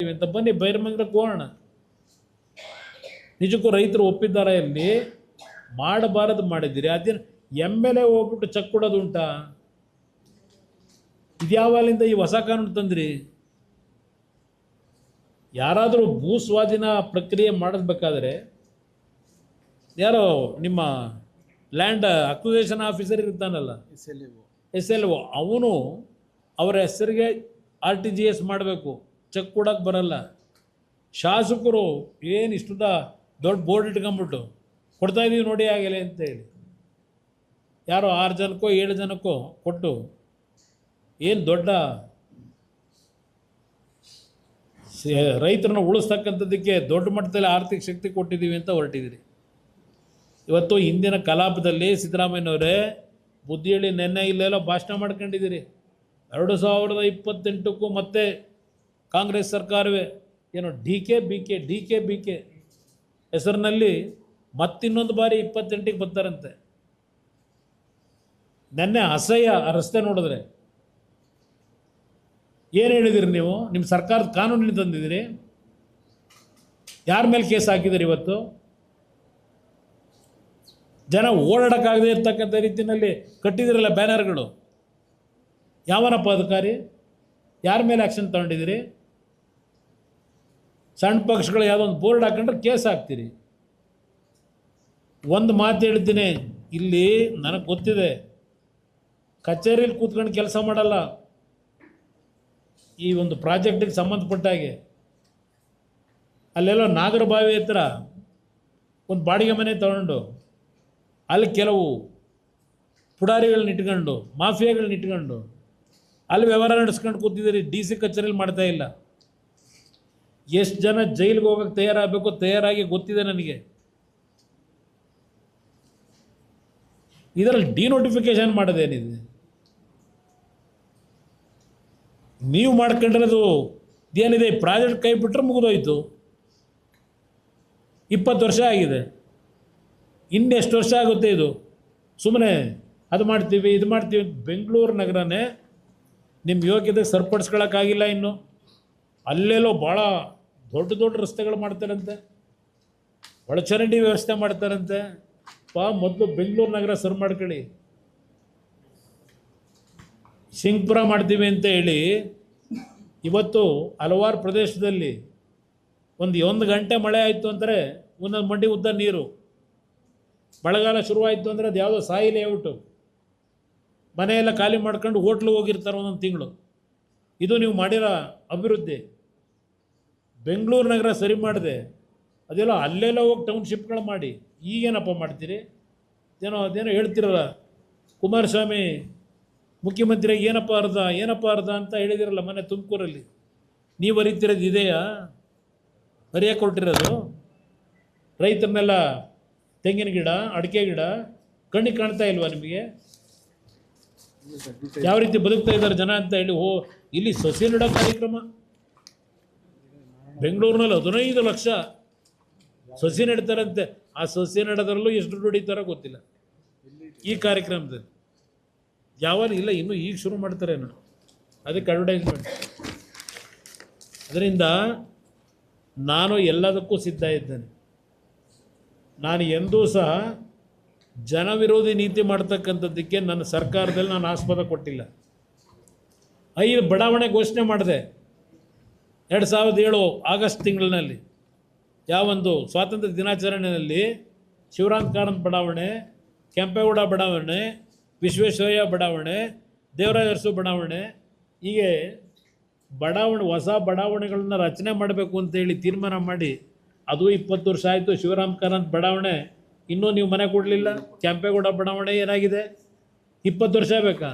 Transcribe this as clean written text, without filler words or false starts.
ಇದ್ದೀವಿ ಅಂತ ಬನ್ನಿ ಬಹಿರಂಗಕ್ಕೆ ಹೋಗೋಣ. ನಿಜಕ್ಕೂ ರೈತರು ಒಪ್ಪಿದ್ದಾರೆ ಇಲ್ಲಿ ಮಾಡಬಾರದು ಮಾಡಿದ್ದೀರಿ. ಅದೇನು MLA ಹೋಗ್ಬಿಟ್ಟು ಚೆಕ್ ಕೊಡೋದು ಉಂಟಾ? ಇದ್ಯಾವಾಗಲಿಂದ ಈ ಹೊಸ ಕಾನೂನು ತಂದ್ರಿ? ಯಾರಾದರೂ ಭೂ ಸ್ವಾಧೀನ ಪ್ರಕ್ರಿಯೆ ಮಾಡಬೇಕಾದ್ರೆ ಯಾರೋ ನಿಮ್ಮ ಲ್ಯಾಂಡ್ ಅಕ್ವಿಸೇಷನ್ ಆಫೀಸರ್ ಇರ್ತಾನಲ್ಲ, SLO, ಅವನು ಅವರ ಹೆಸರಿಗೆ RTGS ಮಾಡಬೇಕು, ಚೆಕ್ ಕೊಡೋಕ್ಕೆ ಬರಲ್ಲ. ಶಾಸಕರು ಏನು ಇಷ್ಟುದ ದೊಡ್ಡ ಬೋರ್ಡ್ ಇಟ್ಕೊಂಬಿಟ್ಟು ಕೊಡ್ತಾಯಿದ್ದೀವಿ ನೋಡಿ ಆಗಿಲ್ಲ ಅಂತೇಳಿ ಯಾರೋ 6 ಜನಕ್ಕೋ 7 ಜನಕ್ಕೋ ಕೊಟ್ಟು ಏನು ದೊಡ್ಡ ರೈತರನ್ನ ಉಳಿಸ್ತಕ್ಕಂಥದ್ದಕ್ಕೆ ದೊಡ್ಡ ಮಟ್ಟದಲ್ಲಿ ಆರ್ಥಿಕ ಶಕ್ತಿ ಕೊಟ್ಟಿದ್ದೀವಿ ಅಂತ ಹೊರಟಿದ್ದೀರಿ. ಇವತ್ತು ಹಿಂದಿನ ಕಲಾಪದಲ್ಲಿ ಸಿದ್ದರಾಮಯ್ಯನವರೇ ಬುದ್ಧಿ ಹೇಳಿ ನೆನ್ನೆ ಇಲ್ಲೆಲ್ಲೋ ಭಾಷಣ ಮಾಡ್ಕೊಂಡಿದ್ದೀರಿ. 2028ಕ್ಕೂ ಮತ್ತೆ ಕಾಂಗ್ರೆಸ್ ಸರ್ಕಾರವೇ ಏನೋ DK ಹೆಸರಿನಲ್ಲಿ ಮತ್ತಿನ್ನೊಂದು ಬಾರಿ 28ಕ್ಕೆ ಬರ್ತಾರಂತೆ. ನೆನ್ನೆ ಅಸಹ್ಯ ಆ ರಸ್ತೆ ನೋಡಿದ್ರೆ. ಏನು ಹೇಳಿದಿರಿ ನೀವು? ನಿಮ್ಮ ಸರ್ಕಾರದ ಕಾನೂನಿನ ತಂದಿದ್ದೀರಿ, ಯಾರ ಮೇಲೆ ಕೇಸ್ ಹಾಕಿದ್ದೀರಿ? ಇವತ್ತು ಜನ ಓಡಾಡೋಕ್ಕಾಗದೇ ಇರ್ತಕ್ಕಂಥ ರೀತಿಯಲ್ಲಿ ಕಟ್ಟಿದಿರಲ್ಲ ಬ್ಯಾನರ್ಗಳು. ಯಾವನಪ್ಪ ಅಧಿಕಾರಿ? ಯಾರ ಮೇಲೆ ಆ್ಯಕ್ಷನ್ ತಗೊಂಡಿದ್ದೀರಿ? ಸಣ್ಣ ಪಕ್ಷಗಳು ಯಾವುದೋ ಒಂದು ಬೋರ್ಡ್ ಹಾಕೊಂಡ್ರೆ ಕೇಸ್ ಹಾಕ್ತೀರಿ. ಒಂದು ಮಾತು ಹೇಳ್ತೀನಿ, ಇಲ್ಲಿ ನನಗೆ ಗೊತ್ತಿದೆ, ಕಚೇರಿಯಲ್ಲಿ ಕೂತ್ಕೊಂಡು ಕೆಲಸ ಮಾಡಲ್ಲ. ಈ ಒಂದು ಪ್ರಾಜೆಕ್ಟಿಗೆ ಸಂಬಂಧಪಟ್ಟಾಗೆ ಅಲ್ಲೆಲ್ಲೋ ನಾಗರಬಾವಿ ಹತ್ರ ಒಂದು ಬಾಡಿಗೆ ಮನೆ ತಗೊಂಡು ಅಲ್ಲಿ ಕೆಲವು ಪುಡಾರಿಗಳನ್ನ ಇಟ್ಕೊಂಡು ಮಾಫಿಯಾಗಳನ್ನ ಇಟ್ಕೊಂಡು ಅಲ್ಲಿ ವ್ಯವಹಾರ ನಡೆಸ್ಕೊಂಡು ಕೂತಿದ್ದೀರಿ. DC ಕಚೇರಿಯಲ್ಲಿ ಮಾಡ್ತಾ ಇಲ್ಲ. ಎಷ್ಟು ಜನ ಜೈಲಿಗೆ ಹೋಗೋಕ್ಕೆ ತಯಾರಾಗಬೇಕು, ತಯಾರಾಗಿ ಗೊತ್ತಿದೆ ನನಗೆ. ಇದರಲ್ಲಿ ಡಿನೋಟಿಫಿಕೇಶನ್ ಮಾಡೋದೇನಿದೆ? ನೀವು ಮಾಡ್ಕೊಂಡಿರೋದು ಏನಿದೆ, ಪ್ರಾಜೆಕ್ಟ್ ಕೈ ಬಿಟ್ಟರೆ ಮುಗಿದೋಯ್ತು. 20 ವರ್ಷ ಆಗಿದೆ. ಇನ್ನೆಷ್ಟು ವರ್ಷ ಆಗುತ್ತೆ ಇದು? ಸುಮ್ಮನೆ ಅದು ಮಾಡ್ತೀವಿ ಇದು ಮಾಡ್ತೀವಿ. ಬೆಂಗಳೂರು ನಗರನೇ ನಿಮ್ಮ ಯೋಗ್ಯತೆ ಸರಿಪಡಿಸ್ಕೊಳ್ಳೋಕ್ಕಾಗಿಲ್ಲ ಇನ್ನು. ಅಲ್ಲೆಲ್ಲೋ ಭಾಳ ದೊಡ್ಡ ರಸ್ತೆಗಳು ಮಾಡ್ತಾರಂತೆ, ಒಳಚರಂಡಿ ವ್ಯವಸ್ಥೆ ಮಾಡ್ತಾರಂತೆ. ಮೊದಲು ಬೆಂಗಳೂರು ನಗರ ಸರಿ ಮಾಡ್ಕೊಳ್ಳಿ. ಸಿಂಗ್ಪುರ ಮಾಡ್ತೀವಿ ಅಂತ ಹೇಳಿ ಇವತ್ತು ಹಲವಾರು ಪ್ರದೇಶದಲ್ಲಿ ಒಂದು ಗಂಟೆ ಮಳೆ ಆಯಿತು ಅಂದರೆ ಒಂದೊಂದು ಮಂಡಿ ಉದ್ದ ನೀರು. ಮಳೆಗಾಲ ಶುರುವಾಯಿತು ಅಂದರೆ ಅದು ಯಾವುದೋ ಸಾಯಿ ಲೇಔಟು, ಮನೆಯೆಲ್ಲ ಖಾಲಿ ಮಾಡ್ಕೊಂಡು ಹೋಟ್ಲಿಗೆ ಹೋಗಿರ್ತಾರೆ ಒಂದೊಂದು ತಿಂಗಳು. ಇದು ನೀವು ಮಾಡಿರೋ ಅಭಿವೃದ್ಧಿ. ಬೆಂಗಳೂರು ನಗರ ಸರಿ ಮಾಡಿದೆ, ಅದೆಲ್ಲ ಅಲ್ಲೆಲ್ಲ ಹೋಗಿ ಟೌನ್ಶಿಪ್ಗಳು ಮಾಡಿ ಈಗೇನಪ್ಪ ಮಾಡ್ತೀರಿ? ಅದೇನೋ ಹೇಳ್ತಿರಲ್ಲ, ಕುಮಾರಸ್ವಾಮಿ ಮುಖ್ಯಮಂತ್ರಿಗೆ ಏನಪ್ಪ ಅರ್ಧ ಅಂತ ಹೇಳಿದಿರಲ್ಲ ಮೊನ್ನೆ ತುಮಕೂರಲ್ಲಿ. ನೀವು ಅರಿತಿರೋದು ಇದೆಯಾ? ಅರಿಯಕ್ಕೆ ಕೊಟ್ಟಿರೋದು ರೈತರನ್ನೆಲ್ಲ ತೆಂಗಿನ ಗಿಡ, ಅಡಿಕೆ ಗಿಡ ಕಣ್ಣಿಗೆ ಕಾಣ್ತಾ ಇಲ್ವಾ ನಿಮಗೆ? ಯಾವ ರೀತಿ ಬದುಕ್ತಾ ಇದ್ದಾರೆ ಜನ ಅಂತ ಹೇಳಿ. ಇಲ್ಲಿ ಸಸಿ ನೆಡೋ ಕಾರ್ಯಕ್ರಮ ಬೆಂಗಳೂರಿನಲ್ಲಿ 15 ಲಕ್ಷ ಸಸಿ ನೆಡ್ತಾರಂತೆ. ಆ ಸಸಿ ನೆಡೋದ್ರಲ್ಲೂ ಎಷ್ಟು ದುಡ್ಡು ಹೊಡಿತಾರೋ ಗೊತ್ತಿಲ್ಲ ಈ ಕಾರ್ಯಕ್ರಮದಲ್ಲಿ. ಯಾವಾಗ ಇಲ್ಲ, ಇನ್ನೂ ಈಗ ಶುರು ಮಾಡ್ತಾರೇನೋ, ಅದಕ್ಕೆ ಅಡ್ವರ್ಟೈಸ್ಮೆಂಟ್. ಅದರಿಂದ ನಾನು ಎಲ್ಲದಕ್ಕೂ ಸಿದ್ಧ ಇದ್ದೇನೆ. ನಾನು ಎಂದೂ ಸಹ ಜನವಿರೋಧಿ ನೀತಿ ಮಾಡ್ತಕ್ಕಂಥದ್ದಕ್ಕೆ ನನ್ನ ಸರ್ಕಾರದಲ್ಲಿ ನಾನು ಆಸ್ಪದ ಕೊಟ್ಟಿಲ್ಲ. 5 ಬಡಾವಣೆ ಘೋಷಣೆ ಮಾಡಿದೆ 2007 ಆಗಸ್ಟ್ ತಿಂಗಳಿನಲ್ಲಿ. ಯಾವೊಂದು ಸ್ವಾತಂತ್ರ್ಯ ದಿನಾಚರಣೆಯಲ್ಲಿ ಶಿವರಾಮ್ ಕಾರಂತ್ ಬಡಾವಣೆ, ಕೆಂಪೇಗೌಡ ಬಡಾವಣೆ, ವಿಶ್ವೇಶ್ವರಯ್ಯ ಬಡಾವಣೆ, ದೇವರಾಜ ಅರಸು ಬಡಾವಣೆ, ಹೀಗೆ ಹೊಸ ಬಡಾವಣೆಗಳನ್ನ ರಚನೆ ಮಾಡಬೇಕು ಅಂತೇಳಿ ತೀರ್ಮಾನ ಮಾಡಿ ಅದು 20 ವರ್ಷ ಆಯಿತು. ಶಿವರಾಮ್ ಕಾರಂತ್ ಬಡಾವಣೆ ಇನ್ನೂ ನೀವು ಮನೆ ಕೊಡಲಿಲ್ಲ. ಕೆಂಪೇಗೌಡ ಬಡಾವಣೆ ಏನಾಗಿದೆ? 20 ವರ್ಷ ಬೇಕಾ?